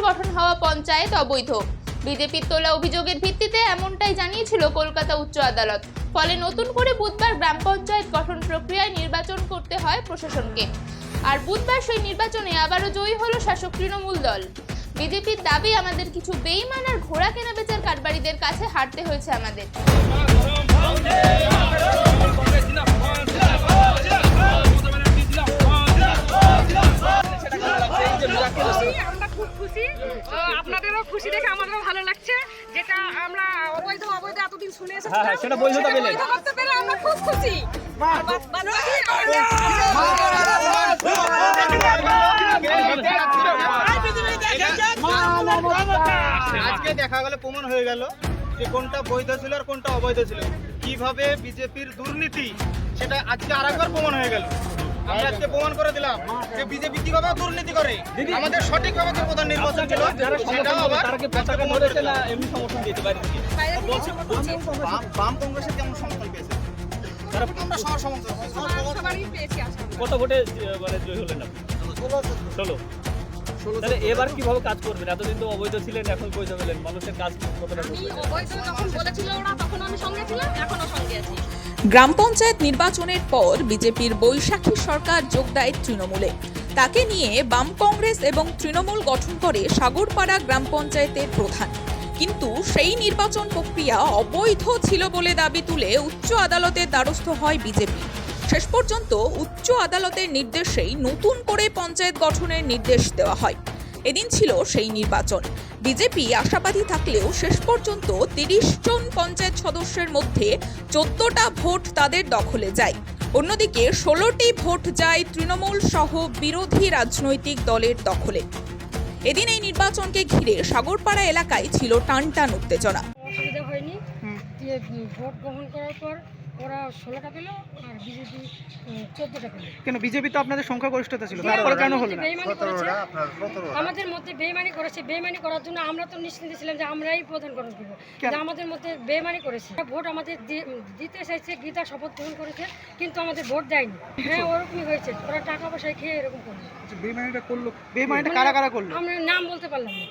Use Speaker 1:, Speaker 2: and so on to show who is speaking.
Speaker 1: গঠন হওয়া পঞ্চায়েত অবৈধ। বিজেপির তোলা অভিযোগের ভিত্তিতে এমনটাই জানিয়েছিল কলকাতা উচ্চ আদালত। ফলে নতুন করে বুধবার গ্রাম পঞ্চায়েত গঠন প্রক্রিয়ায় নির্বাচন করতে হয় প্রশাসনকে। আর বুধবার সেই নির্বাচনে আবারও জয়ী হলো শাসক তৃণমূল দল। বিজেপির দাবি, আমাদের কিছু বেইমান আর ঘোড়া কেনাবেচার কারবারিদের কাছে হারতে হয়েছে আমাদের।
Speaker 2: আমরা খুব খুশি, আপনাদেরও খুশি দেখে আমাদেরও ভালো লাগছে। যেটা আমরা অবৈধ এতদিন শুনে এসেছি,
Speaker 3: সেটা বৈধতা পেলে
Speaker 2: করতে পেরে আমরা খুব খুশি।
Speaker 4: আজকে দেখা গেল, প্রমাণ হয়ে গেল যে কোনটা বৈধ ছিল আর কোনটা অবৈধ ছিল। কিভাবে বিজেপির দুর্নীতি সেটা আজকে আরেকবার প্রমাণ হয়ে গেল। আমরা আজকে প্রমাণ করে দিলাম যে বিজেপি কিভাবে দুর্নীতি করে। আমাদের সঠিকভাবে যে প্রধান নির্বাচন ছিল সেটাও আবার বাম কংগ্রেসের কেমন সমর্থন পেয়েছে? আমরা সবার সমর্থন
Speaker 2: পেয়েছি।
Speaker 3: কত ভোটে মানে জয় হলেন আপনি? 16। তাহলে এবার কিভাবে কাজ করবেন? এতদিন তো অবৈধ ছিলেন, এখন বৈধ হলেন, মানুষের কাজ কতটা করবেন?
Speaker 2: অবৈধ যখন বলেছিল ওরা, তখন আমি সঙ্গে ছিলাম, এখনো সঙ্গে আছি।
Speaker 5: গ্রাম পঞ্চায়েত নির্বাচনের পর বিজেপির বৈশাখী সরকার যোগ দেয় তৃণমূলে। তাকে নিয়ে বাম কংগ্রেস এবং তৃণমূল গঠন করে সাগরপাড়া গ্রাম পঞ্চায়েতের প্রধান। কিন্তু সেই নির্বাচন প্রক্রিয়া অবৈধ ছিল বলে দাবি তুলে উচ্চ আদালতের দ্বারস্থ হয় বিজেপি। শেষ পর্যন্ত উচ্চ আদালতের নির্দেশেই নতুন করে পঞ্চায়েত গঠনের নির্দেশ দেওয়া হয়। এদিন ছিল সেই নির্বাচন। বিজেপি আশাবাদী থাকলেও শেষ পর্যন্ত 30 জন পঞ্চায়েত সদস্যের মধ্যে 14টা ভোট তাদের দখলে যায়। অন্যদিকে 16টি ভোট যায় তৃণমূল সহ বিরোধী রাজনৈতিক দলের দখলে। এদিন এই নির্বাচনকে ঘিরে সাগরপাড়া এলাকায় ছিল টানটান উত্তেজনা।
Speaker 6: অসুবিধা হয়নি। ভোট গ্রহণ করার পর ওরা 16টা পেল আর বিজেপি 14টা পেল।
Speaker 7: কেন? বিজেপি তো আপনাদের সংখ্যাগরিষ্ঠতা ছিল, তারপরে কেন হলো না?
Speaker 6: বেইমানি করেছে, আমাদের মধ্যে বেইমানি করেছে। বেইমানি করার জন্য আমরা তো নিশ্চিন্ত ছিলাম যে আমরাই প্রধান গ্রহণ করবো। আমাদের মধ্যে বেইমানি করেছে, ভোট আমাদের দিতে চাইছে, গীতা শপথ গ্রহণ করেছে, কিন্তু আমাদের ভোট দেয়নি। হ্যাঁ, ওরকমই হয়েছে, ওরা টাকা পয়সা খেয়ে এরকম করলো।
Speaker 7: বেইমানিটা করলো, বেইমানিটা কারা কারা করলো?
Speaker 6: আমরা নাম বলতে পারলাম না।